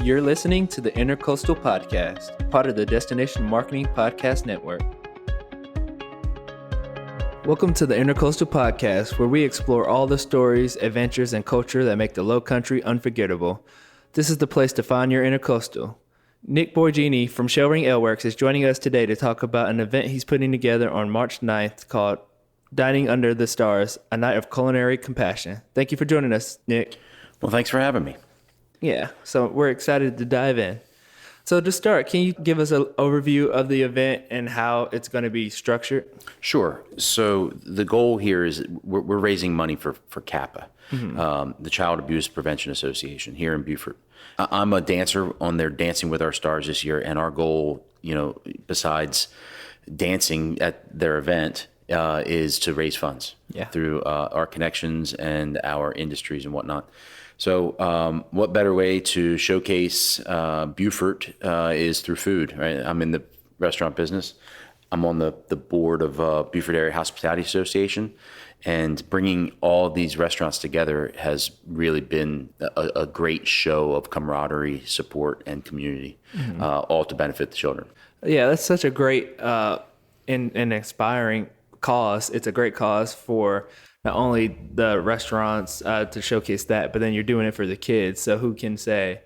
You're listening to the Intercoastal Podcast, part of the Destination Marketing Podcast Network. Welcome to the Intercoastal Podcast, where we explore all the stories, adventures, and culture that make the Low Country unforgettable. This is the place to find your Intercoastal. Nick Borregione from Shellring Ale Works is joining us today to talk about an event he's putting together on March 9th called Dining Under the Stars, a Night of Culinary Compassion. Thank you for joining us, Nick. Well, thanks for having me. Yeah, so we're excited to dive in. So to start, can you give us an overview of the event and how it's going to be structured? Sure. So the goal here is we're raising money for CAPA, the Child Abuse Prevention Association here in Beaufort. I'm a dancer on their Dancing with Our Stars this year, and our goal, besides dancing at their event, is to raise funds through our connections and our industries and whatnot. So what better way to showcase Beaufort is through food, right? I'm in the restaurant business. I'm on the board of Beaufort Area Hospitality Association, and bringing all these restaurants together has really been a great show of camaraderie, support, and community, all to benefit the children. Yeah, that's such a great and inspiring cause. It's a great cause for not only the restaurants to showcase that, but then you're doing it for the kids. So who can say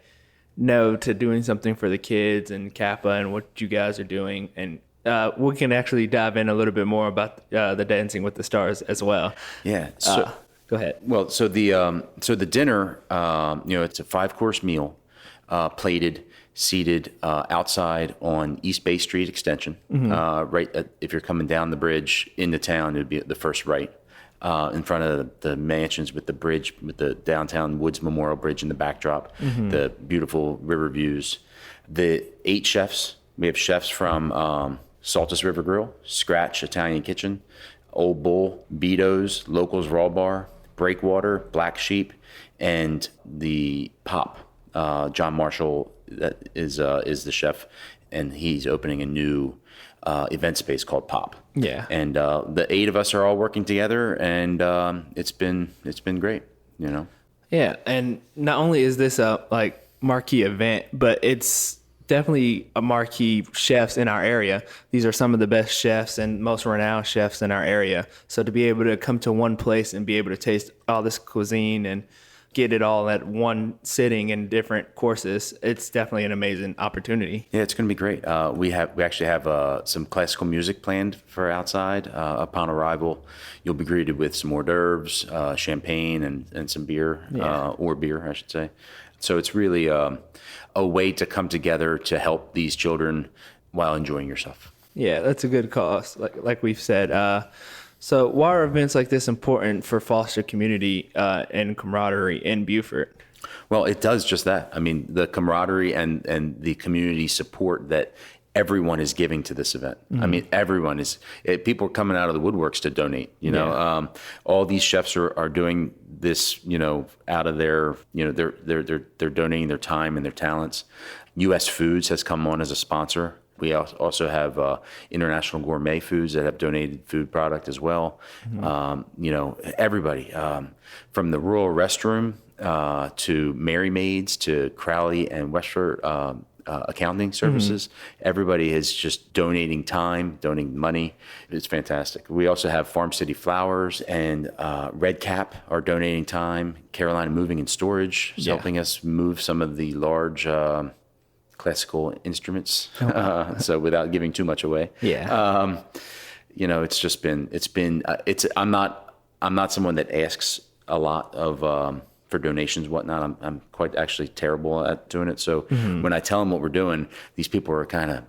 no to doing something for the kids and Kappa and what you guys are doing? And we can actually dive in a little bit more about the Dancing with the Stars as well. Yeah. So go ahead. Well, so the dinner, it's a 5-course meal, plated, seated outside on East Bay Street Extension. If you're coming down the bridge into town, it'd be the first right. In front of the mansions with the bridge, with the downtown Woods Memorial Bridge in the backdrop, the beautiful river views. The 8 chefs, we have chefs from Saltus River Grill, Scratch Italian Kitchen, Old Bull, Beato's, Locals Raw Bar, Breakwater, Black Sheep, and the Pop. John Marshall that is the chef, and he's opening a new event space called Pop. Yeah. And the 8 of us are all working together, and it's been great, Yeah, and not only is this a marquee event, but it's definitely a marquee chefs in our area. These are some of the best chefs and most renowned chefs in our area. So to be able to come to one place and be able to taste all this cuisine and get it all at one sitting in different courses, it's definitely an amazing opportunity. Yeah, it's going to be great. We actually have some classical music planned for outside. Upon arrival, you'll be greeted with some hors d'oeuvres, champagne, and some beer, or beer, I should say. So it's really a way to come together to help these children while enjoying yourself. Yeah, that's a good cause, like we've said. So why are events like this important for foster community and camaraderie in Beaufort? Well, it does just that. I mean, the camaraderie and the community support that everyone is giving to this event. I mean, everyone is. People are coming out of the woodworks to donate. All these chefs are doing this. Out of their. They're donating their time and their talents. U.S. Foods has come on as a sponsor. We also have International Gourmet Foods that have donated food product as well. Everybody from the rural restroom to Mary Maids to Crowley and Westford accounting services. Everybody is just donating time, donating money. It's fantastic. We also have Farm City Flowers and Red Cap are donating time. Carolina Moving and Storage is helping us move some of the large classical instruments. So without giving too much away. Yeah. I'm not someone that asks a lot of for donations, whatnot. I'm quite actually terrible at doing it. So when I tell them what we're doing, these people are kind of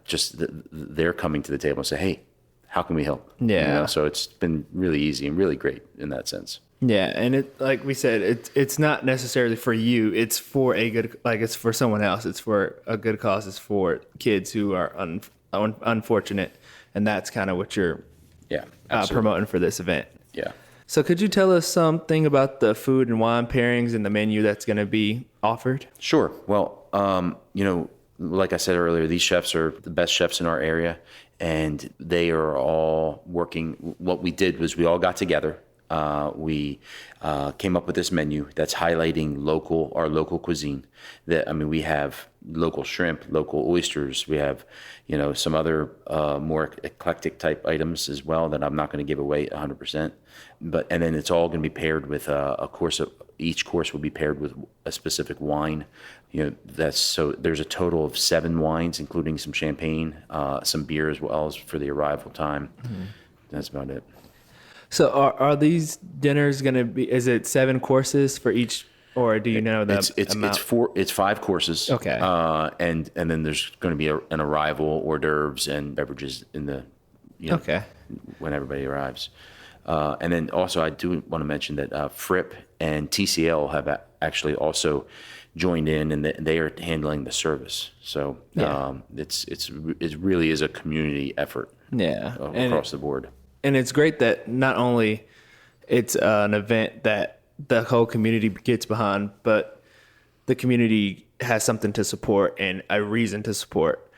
they're coming to the table and say, hey, how can we help? Yeah. So it's been really easy and really great in that sense. Yeah, and it, like we said, it's not necessarily for you. It's for it's for someone else. It's for a good cause. It's for kids who are unfortunate, and that's kind of what you're promoting for this event. Yeah. So could you tell us something about the food and wine pairings and the menu that's going to be offered? Sure. Well, like I said earlier, these chefs are the best chefs in our area, and they are all working. What we did was we all got together we came up with this menu that's highlighting our local cuisine. We have local shrimp, local oysters. We have, some other more eclectic type items as well that I'm not going to give away 100%. And then it's all going to be paired with a course of each course will be paired with a specific wine. There's a total of 7 wines, including some champagne, some beer as well as for the arrival time. Mm-hmm. That's about it. So are these dinners going to be, is it 7 courses for each, or do you know the amount? It's 5 courses. Okay. And then there's going to be an arrival, hors d'oeuvres and beverages in the, okay, when everybody arrives. And then also I do want to mention that Fripp and TCL have actually also joined in, and they are handling the service. So it really is a community effort. Yeah, across the board. And it's great that not only it's an event that the whole community gets behind, but the community has something to support and a reason to support.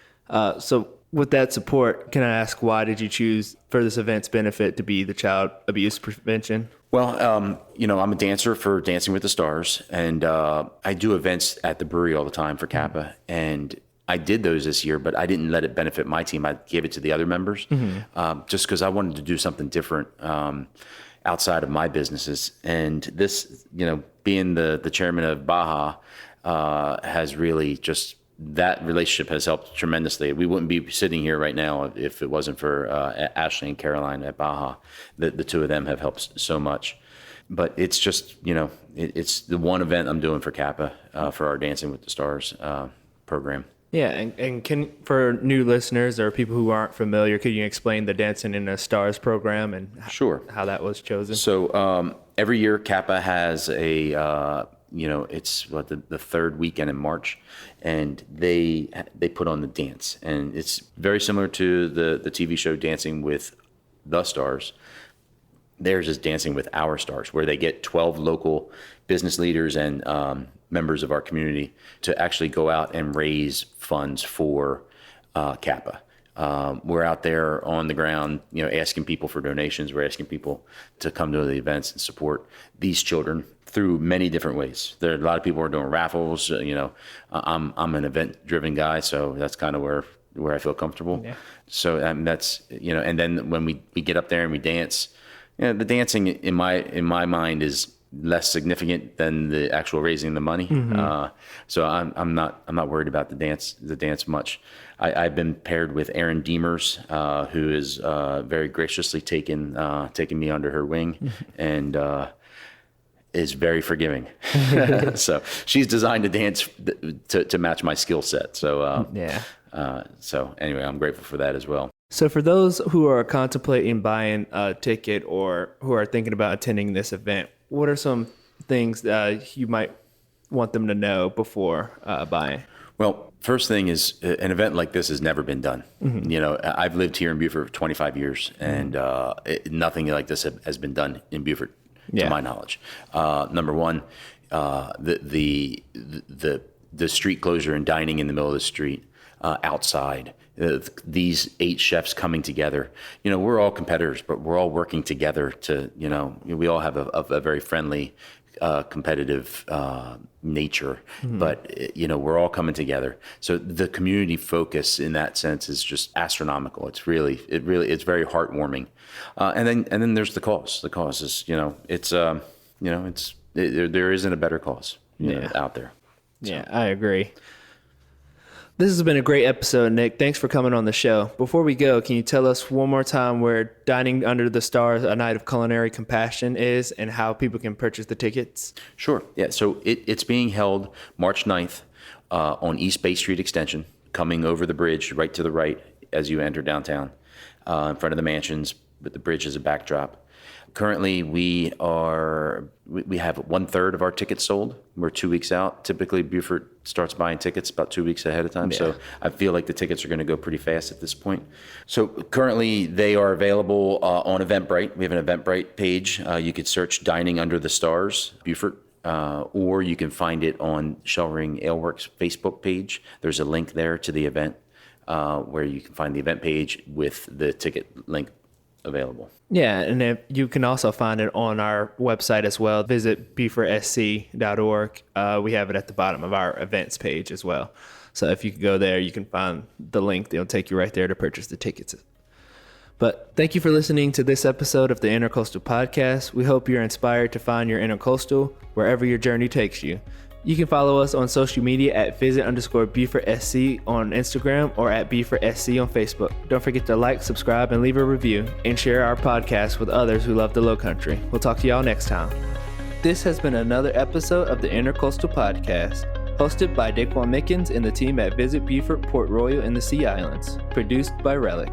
So with that support, can I ask, why did you choose for this event's benefit to be the child abuse prevention? Well, I'm a dancer for Dancing with the Stars, and I do events at the brewery all the time for Kappa, and I did those this year, but I didn't let it benefit my team. I gave it to the other members, just because I wanted to do something different outside of my businesses. And this, being the chairman of Baja, has really just, that relationship has helped tremendously. We wouldn't be sitting here right now if it wasn't for Ashley and Caroline at Baja. The two of them have helped so much. But it's just, it's the one event I'm doing for Kappa, for our Dancing with the Stars program. Yeah, and for new listeners or people who aren't familiar, could you explain the Dancing in the Stars program and how that was chosen? So every year Kappa has a, it's the third weekend in March, and they put on the dance, and it's very similar to the TV show Dancing with the Stars. Theirs is Dancing with Our Stars, where they get 12 local business leaders and members of our community to actually go out and raise funds for Kappa. We're out there on the ground, asking people for donations. We're asking people to come to the events and support these children through many different ways. There are a lot of people who are doing raffles. I'm an event-driven guy, so that's kind of where I feel comfortable. Yeah. So that's, and then when we get up there and we dance, the dancing in my mind is less significant than the actual raising the money. Mm-hmm. So I'm not worried about the dance much. I've been paired with Erin Deemers, who is very graciously taken me under her wing, and is very forgiving. So she's designed to dance to match my skill set. So so anyway, I'm grateful for that as well. So for those who are contemplating buying a ticket or who are thinking about attending this event, what are some things you might want them to know before buying? Well, first thing is an event like this has never been done. Mm-hmm. I've lived here in Beaufort for 25 years, and nothing like this has been done in Beaufort, to my knowledge. Number one, the street closure and dining in the middle of the street outside. These 8 chefs coming together, we're all competitors, but we're all working together to, we all have a very friendly, competitive nature, but we're all coming together. So the community focus in that sense is just astronomical. It's very heartwarming. And then there's the cause. The cause is, there isn't a better cause out there. So. Yeah, I agree. This has been a great episode, Nick. Thanks for coming on the show. Before we go, can you tell us one more time where Dining Under the Stars, A Night of Culinary Compassion is and how people can purchase the tickets? Sure. Yeah, so it's being held March 9th on East Bay Street Extension, coming over the bridge right to the right as you enter downtown, in front of the mansions with the bridge as a backdrop. Currently, we have 1/3 of our tickets sold. We're 2 weeks out. Typically, Beaufort starts buying tickets about 2 weeks ahead of time. Yeah. So I feel like the tickets are going to go pretty fast at this point. So currently, they are available on Eventbrite. We have an Eventbrite page. You could search Dining Under the Stars, Beaufort, or you can find it on Shellring Ale Works Facebook page. There's a link there to the event where you can find the event page with the ticket link available. Yeah, and if you can also find it on our website as well. Visit beaufortsc.org. We have it at the bottom of our events page as well. So if you can go there, you can find the link. It'll take you right there to purchase the tickets. But thank you for listening to this episode of the Intercoastal Podcast. We hope you're inspired to find your intercoastal wherever your journey takes you. You can follow us on social media at visit_BeaufortSC on Instagram or at BeaufortSC on Facebook. Don't forget to like, subscribe, and leave a review, and share our podcast with others who love the Lowcountry. We'll talk to y'all next time. This has been another episode of the Intercoastal Podcast, hosted by Daquan Mickens and the team at Visit Beaufort, Port Royal, and the Sea Islands. Produced by Relic.